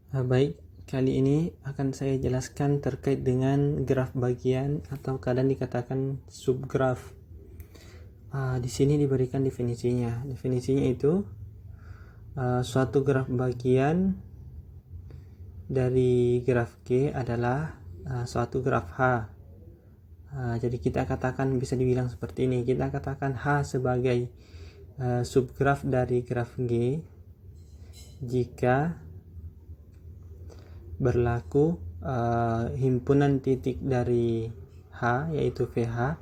Baik, kali ini akan saya jelaskan terkait dengan graf bagian atau kadang dikatakan subgraf. Di sini diberikan definisinya. Definisinya itu suatu graf bagian dari graf G adalah suatu graf H. Jadi kita katakan, bisa dibilang seperti ini. Kita katakan H sebagai subgraf dari graf G jika berlaku himpunan titik dari H yaitu VH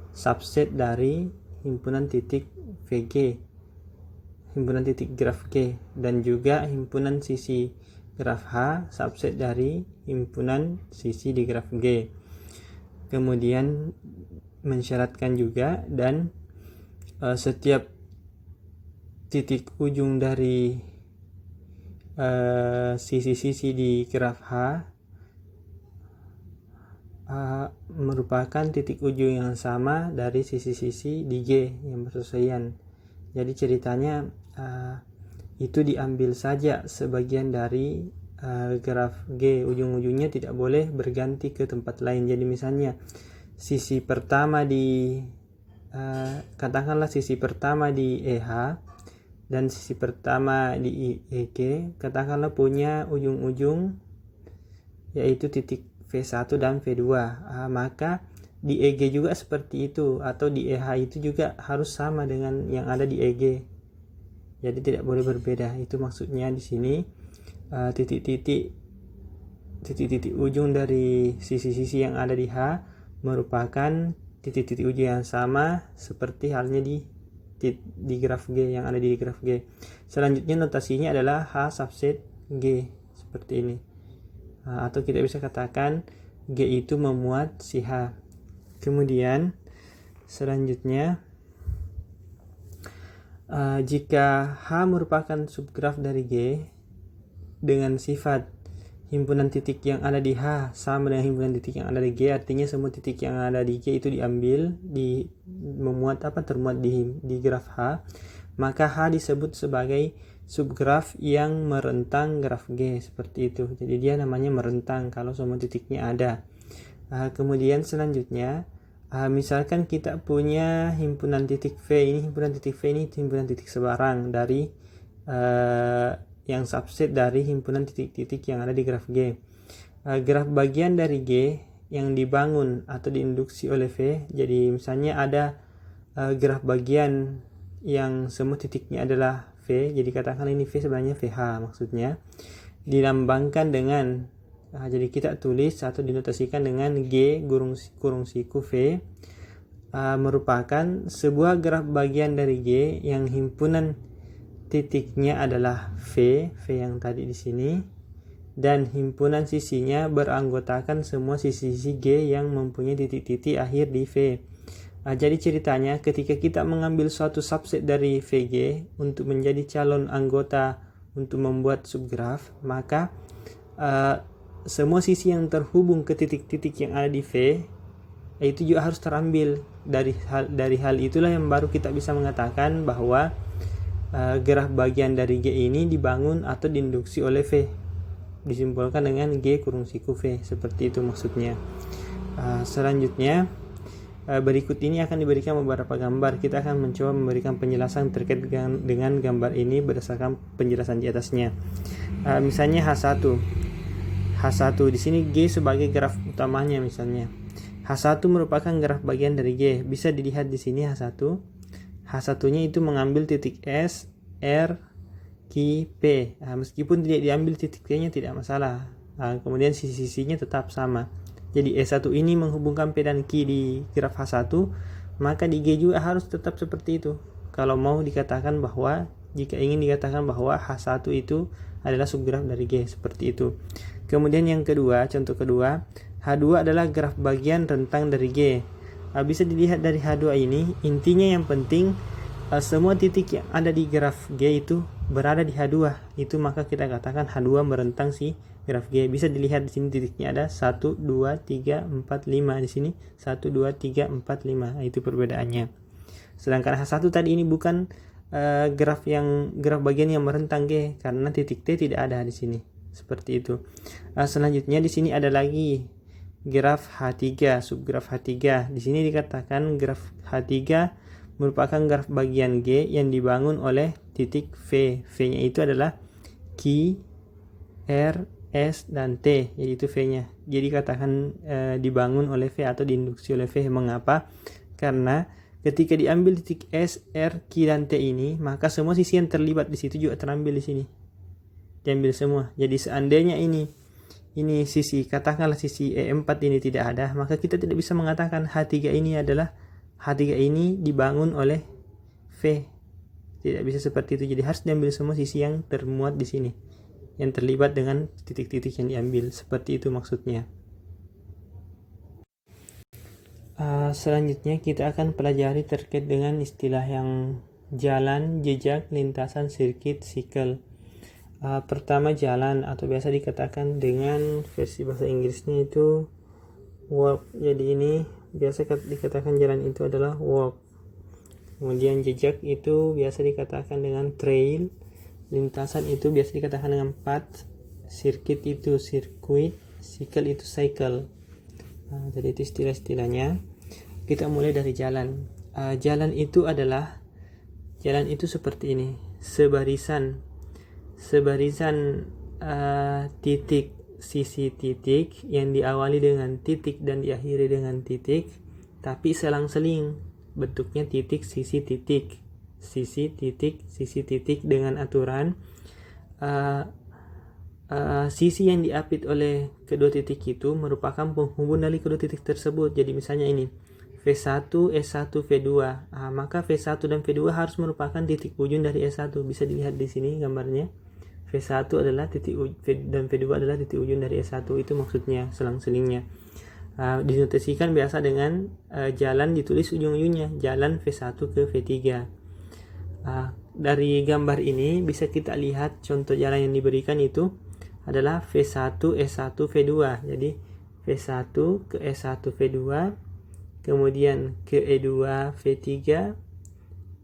subset dari himpunan titik VG, himpunan titik graf G, dan juga himpunan sisi graf H subset dari himpunan sisi di graf G. Kemudian mensyaratkan juga dan setiap titik ujung dari sisi-sisi di graf H merupakan titik ujung yang sama dari sisi-sisi di G yang bersesuaian. Jadi ceritanya itu diambil saja sebagian dari graf G, ujung-ujungnya tidak boleh berganti ke tempat lain. Jadi misalnya sisi pertama di katakanlah sisi pertama di EH dan sisi pertama di EG katakanlah punya ujung-ujung yaitu titik V1 dan V2, maka di EG juga seperti itu, atau di EH itu juga harus sama dengan yang ada di EG. Jadi tidak boleh berbeda. Itu maksudnya di sini titik-titik ujung dari sisi-sisi yang ada di H merupakan titik-titik ujung yang sama seperti halnya di graf G, yang ada di graf G. Selanjutnya notasinya adalah H subset G seperti ini. Atau kita bisa katakan G itu memuat si H. Kemudian selanjutnya jika H merupakan subgraf dari G dengan sifat himpunan titik yang ada di H sama dengan himpunan titik yang ada di G, artinya semua titik yang ada di G itu diambil termuat di graf H, maka H disebut sebagai subgraf yang merentang graf G, seperti itu. Jadi dia namanya merentang kalau semua titiknya ada. Kemudian selanjutnya misalkan kita punya himpunan titik V, ini himpunan titik sebarang dari yang subset dari himpunan titik-titik yang ada di graf G. Graf bagian dari G yang dibangun atau diinduksi oleh V. Jadi misalnya ada graf bagian yang semua titiknya adalah V, jadi katakan ini V sebenarnya VH maksudnya, dilambangkan dengan jadi kita tulis atau dinotasikan dengan G kurung siku V, merupakan sebuah graf bagian dari G yang himpunan titiknya adalah V yang tadi di sini, dan himpunan sisinya beranggotakan semua sisi-sisi G yang mempunyai titik-titik akhir di V. Jadi ceritanya ketika kita mengambil suatu subset dari VG untuk menjadi calon anggota untuk membuat subgraf, maka semua sisi yang terhubung ke titik-titik yang ada di V itu juga harus terambil. Dari hal itulah yang baru kita bisa mengatakan bahwa graf bagian dari G ini dibangun atau diinduksi oleh V, disimpulkan dengan G kurung siku V, seperti itu maksudnya. Selanjutnya berikut ini akan diberikan beberapa gambar. Kita akan mencoba memberikan penjelasan terkait dengan gambar ini berdasarkan penjelasan di atasnya. Misalnya H1 di sini G sebagai graf utamanya misalnya. H1 merupakan graf bagian dari G. Bisa dilihat di sini H1. H1-nya itu mengambil titik S, R, Q, P. Meskipun tidak diambil titik P-nya tidak masalah. Kemudian sisi-sisinya tetap sama. Jadi S1 ini menghubungkan P dan Q di graf H1, maka di G juga harus tetap seperti itu. Kalau mau dikatakan bahwa, jika ingin dikatakan bahwa H1 itu adalah subgraf dari G, seperti itu. Kemudian yang kedua, contoh kedua, H2 adalah graf bagian rentang dari G. Bisa dilihat dari H2 ini, intinya yang penting semua titik yang ada di graf G itu berada di H2. Itu maka kita katakan H2 merentang si graf G. Bisa dilihat di sini titiknya ada 1 2 3 4 5 di sini 1 2 3 4 5. Itu perbedaannya. Sedangkan H1 tadi ini bukan graf bagian yang merentang G karena titik T tidak ada di sini. seperti itu. Selanjutnya di sini ada lagi graf H3, subgraf H3. Di sini dikatakan graf H3 merupakan graf bagian G yang dibangun oleh titik V. V-nya itu adalah Q, R, S, dan T. Jadi itu V-nya. Jadi katakan dibangun oleh V atau diinduksi oleh V. Mengapa? Karena ketika diambil titik S, R, Q, dan T ini, maka semua sisi yang terlibat di situ juga terambil di sini. Diambil semua. Jadi seandainya ini sisi, katakanlah sisi E4 ini tidak ada, maka kita tidak bisa mengatakan H3 ini dibangun oleh V. Tidak bisa seperti itu. Jadi harus diambil semua sisi yang termuat di sini, yang terlibat dengan titik-titik yang diambil. Seperti itu maksudnya. Selanjutnya kita akan pelajari terkait dengan istilah yang jalan, jejak, lintasan, sirkuit, sikel. Pertama jalan, atau biasa dikatakan dengan versi bahasa Inggrisnya itu walk. Jadi ini biasa dikatakan jalan itu adalah walk. Kemudian jejak itu biasa dikatakan dengan trail. Lintasan itu biasa dikatakan dengan path. Sirkuit itu circuit. Sikel itu cycle. Jadi itu istilah-istilahnya. Kita mulai dari jalan. Jalan itu seperti ini, sebarisan titik, sisi titik yang diawali dengan titik dan diakhiri dengan titik, tapi selang-seling, bentuknya titik, sisi titik, sisi titik, sisi titik dengan aturan sisi yang diapit oleh kedua titik itu merupakan penghubung dari kedua titik tersebut. Jadi misalnya ini V1, S1, V2. Maka V1 dan V2 harus merupakan titik ujung dari S1. Bisa dilihat di sini gambarnya. V1 adalah titik dan V2 adalah titik ujung dari S1. Itu maksudnya selang-selingnya. Dinotasikan biasa dengan jalan ditulis ujung-ujungnya. Jalan V1 ke V3. Dari gambar ini bisa kita lihat contoh jalan yang diberikan itu adalah V1, S1, V2. Jadi V1 ke S1, V2. Kemudian ke E2, V3,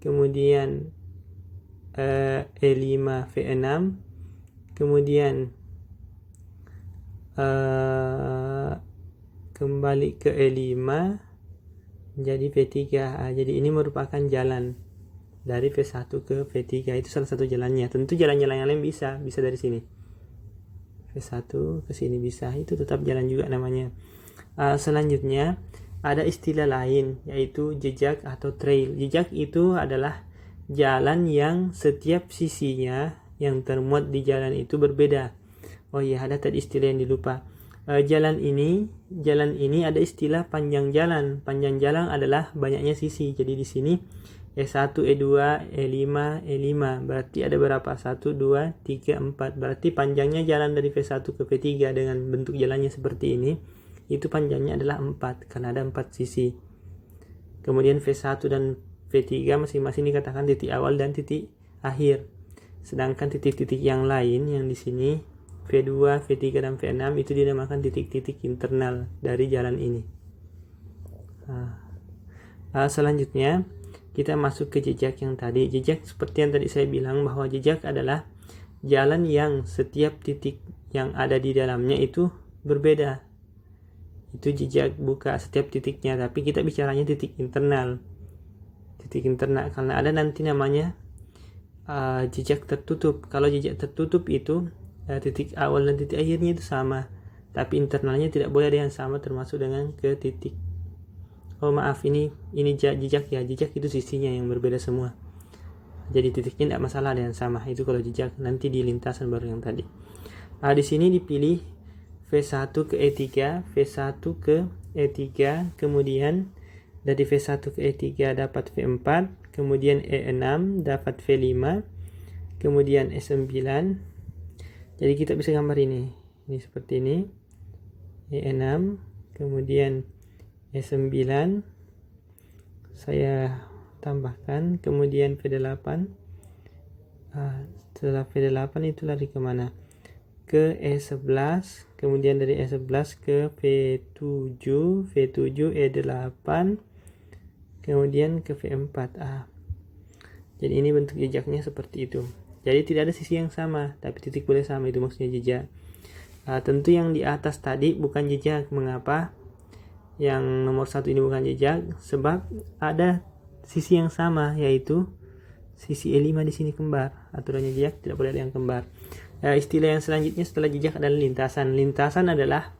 kemudian E5, V6, kemudian kembali ke E5 menjadi V3. Jadi ini merupakan jalan dari V1 ke V3. Itu salah satu jalannya. Tentu jalan-jalan yang lain bisa dari sini. V1 ke sini bisa, itu tetap jalan juga namanya. Selanjutnya ada istilah lain yaitu jejak atau trail. Jejak itu adalah jalan yang setiap sisinya yang termuat di jalan itu berbeda. Oh iya, ada tadi istilah yang dilupa. Jalan ini ada istilah panjang jalan. Panjang jalan adalah banyaknya sisi. Jadi di sini E1, E2, E5, E5. Berarti ada berapa? 1, 2, 3, 4. Berarti panjangnya jalan dari V1 ke V3 dengan bentuk jalannya seperti ini. Itu panjangnya adalah 4 karena ada 4 sisi. Kemudian V1 dan V3 masing-masing dikatakan titik awal dan titik akhir. Sedangkan titik-titik yang lain yang di sini V2, V3 dan V6 itu dinamakan titik-titik internal dari jalan ini. Selanjutnya kita masuk ke jejak yang tadi. Jejak seperti yang tadi saya bilang bahwa jejak adalah jalan yang setiap titik yang ada di dalamnya itu berbeda. Itu jejak buka setiap titiknya, tapi kita bicaranya titik internal karena ada nanti namanya jejak tertutup. Kalau jejak tertutup itu titik awal dan titik akhirnya itu sama, tapi internalnya tidak boleh ada yang sama, termasuk dengan ke titik. Oh maaf, ini jejak ya. Jejak itu sisinya yang berbeda semua. Jadi titiknya tidak masalah ada yang sama. Itu kalau jejak, nanti di lintasan baru yang tadi. Di sini dipilih V1 ke E3, V1 ke E3, kemudian dari V1 ke E3 dapat V4, kemudian E6 dapat V5, kemudian E9. Jadi kita bisa gambar ini seperti ini. E6, kemudian E9 saya tambahkan, kemudian V8. Setelah V8 itu lari kemana? Ke E11, kemudian dari E11 ke V7, E8, kemudian ke V4. Jadi ini bentuk jejaknya seperti itu. Jadi tidak ada sisi yang sama, tapi titik boleh sama, itu maksudnya jejak. Tentu yang di atas tadi bukan jejak. Mengapa? Yang nomor 1 ini bukan jejak, sebab ada sisi yang sama, yaitu sisi E5 di sini kembar. Aturannya jejak tidak boleh ada yang kembar. Istilah yang selanjutnya setelah jejak adalah lintasan. Lintasan adalah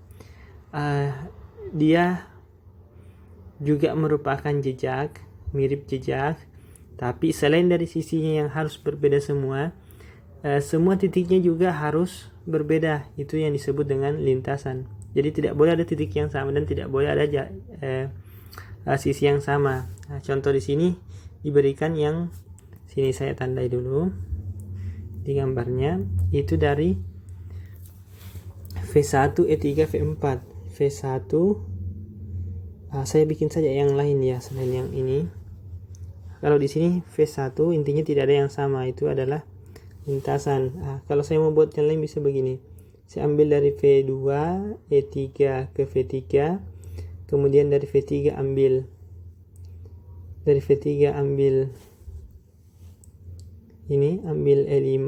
dia juga merupakan jejak, mirip jejak, tapi selain dari sisinya yang harus berbeda semua titiknya juga harus berbeda. Itu yang disebut dengan lintasan. Jadi tidak boleh ada titik yang sama dan tidak boleh ada sisi yang sama. Contoh di sini diberikan yang sini, saya tandai dulu di gambarnya, itu dari V1, E3, V4. V1 saya bikin saja yang lain ya selain yang ini. Kalau di sini V1 intinya tidak ada yang sama, itu adalah lintasan. Kalau saya mau buat yang lain bisa begini. Saya ambil dari V2, E3 ke V3, kemudian dari V3 ambil ini, ambil E5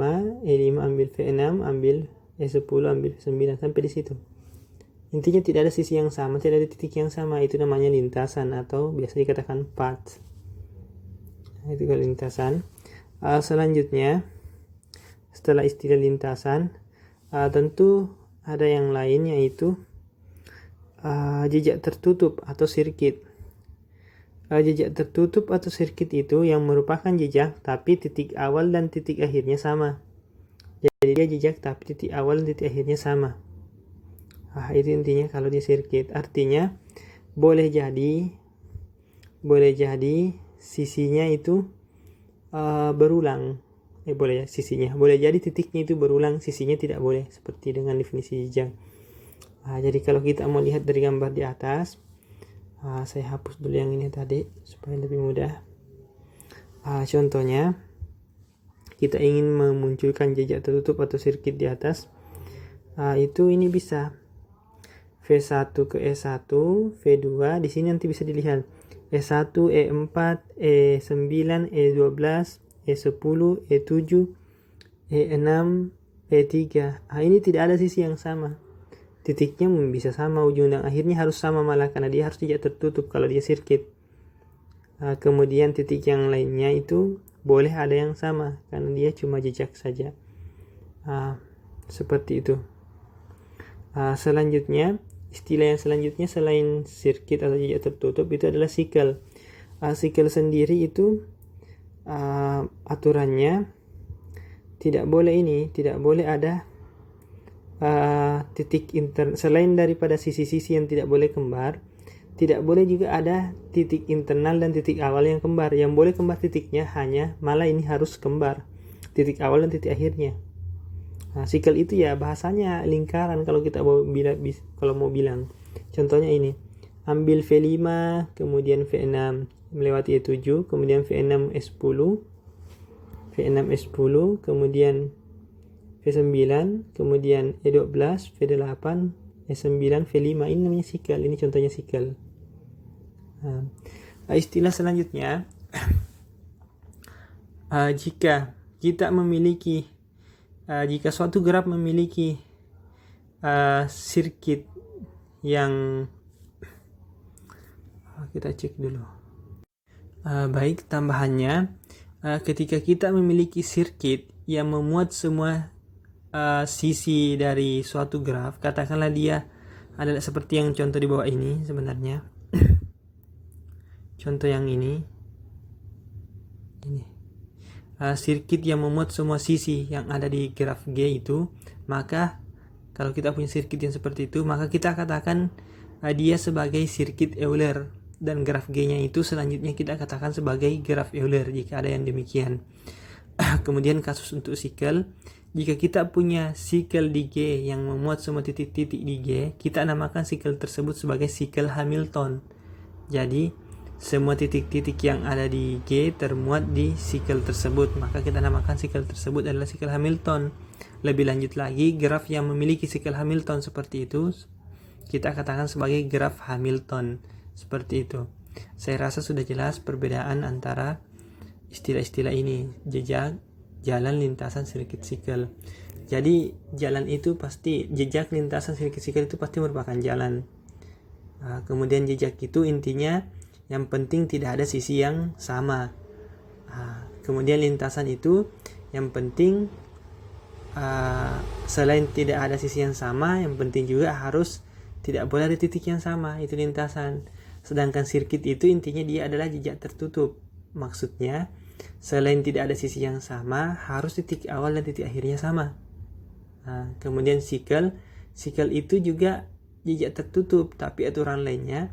ambil V6, ambil E10, ambil V9, sampai di situ. Intinya tidak ada sisi yang sama, tidak ada titik yang sama, itu namanya lintasan atau biasa dikatakan path. Itu kalau lintasan. Selanjutnya, setelah istilah lintasan, tentu ada yang lain, yaitu jejak tertutup atau sirkuit. Jejak tertutup atau sirkuit itu yang merupakan jejak tapi titik awal dan titik akhirnya sama. Jadi dia jejak tapi titik awal dan titik akhirnya sama. Itu intinya kalau di sirkuit. Artinya boleh jadi sisinya itu berulang. Boleh jadi titiknya itu berulang, sisinya tidak boleh, seperti dengan definisi jejak. Jadi kalau kita mau lihat dari gambar di atas, saya hapus dulu yang ini tadi supaya lebih mudah. Contohnya, kita ingin memunculkan jejak tertutup atau sirkuit di atas. Itu ini bisa V1 ke E1, V2, di sini nanti bisa dilihat E1, E4, E9, E12, E10, E7, E6, E3. Ini tidak ada sisi yang sama. Titiknya bisa sama, ujung dan akhirnya harus sama malah, karena dia harus jejak tertutup kalau dia sirkuit. Kemudian titik yang lainnya itu boleh ada yang sama karena dia cuma jejak saja. Seperti itu. Selanjutnya, istilah yang selanjutnya selain sirkuit atau jejak tertutup itu adalah sikel. Sikel sendiri itu aturannya tidak boleh ada titik intern selain daripada sisi-sisi yang tidak boleh kembar. Tidak boleh juga ada titik internal dan titik awal yang kembar. Yang boleh kembar titiknya malah ini harus kembar titik awal dan titik akhirnya. Sikel itu ya bahasanya lingkaran kalau kita mau bilang. Contohnya ini, ambil V5 kemudian V6 melewati E7, kemudian V6 S10, kemudian V9, kemudian E12, V8, E9, V5. Ini namanya sikel, ini contohnya sikel. Istilah selanjutnya, jika suatu graf memiliki sirkuit yang kita cek dulu. Baik, tambahannya, ketika kita memiliki sirkuit yang memuat semua sisi dari suatu graf, katakanlah dia adalah seperti yang contoh di bawah ini sebenarnya. Contoh yang ini sirkuit yang memuat semua sisi yang ada di graf G itu, maka kalau kita punya sirkuit yang seperti itu, maka kita katakan dia sebagai sirkuit Euler, dan graf G-nya itu selanjutnya kita katakan sebagai graf Euler jika ada yang demikian. Kemudian kasus untuk sikel, jika kita punya sikel di G yang memuat semua titik-titik di G, kita namakan sikel tersebut sebagai sikel Hamilton. Jadi semua titik-titik yang ada di G termuat di sikel tersebut, maka kita namakan sikel tersebut adalah sikel Hamilton. Lebih lanjut lagi, graf yang memiliki sikel Hamilton seperti itu kita katakan sebagai graf Hamilton. Seperti itu. Saya rasa sudah jelas perbedaan antara istilah-istilah ini, jejak, jalan lintasan sirkuit sikel. Jadi jalan itu pasti, jejak lintasan sirkuit sikel itu pasti merupakan jalan. Kemudian jejak itu intinya yang penting tidak ada sisi yang sama. Kemudian lintasan itu yang penting selain tidak ada sisi yang sama, yang penting juga harus tidak boleh ada titik yang sama, itu lintasan. Sedangkan sirkuit itu intinya dia adalah jejak tertutup. Maksudnya selain tidak ada sisi yang sama, harus titik awal dan titik akhirnya sama. Kemudian sikel itu juga jejak tertutup, tapi aturan lainnya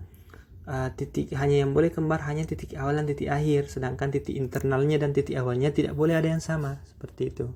titik hanya yang boleh kembar hanya titik awal dan titik akhir, sedangkan titik internalnya dan titik awalnya tidak boleh ada yang sama, seperti itu.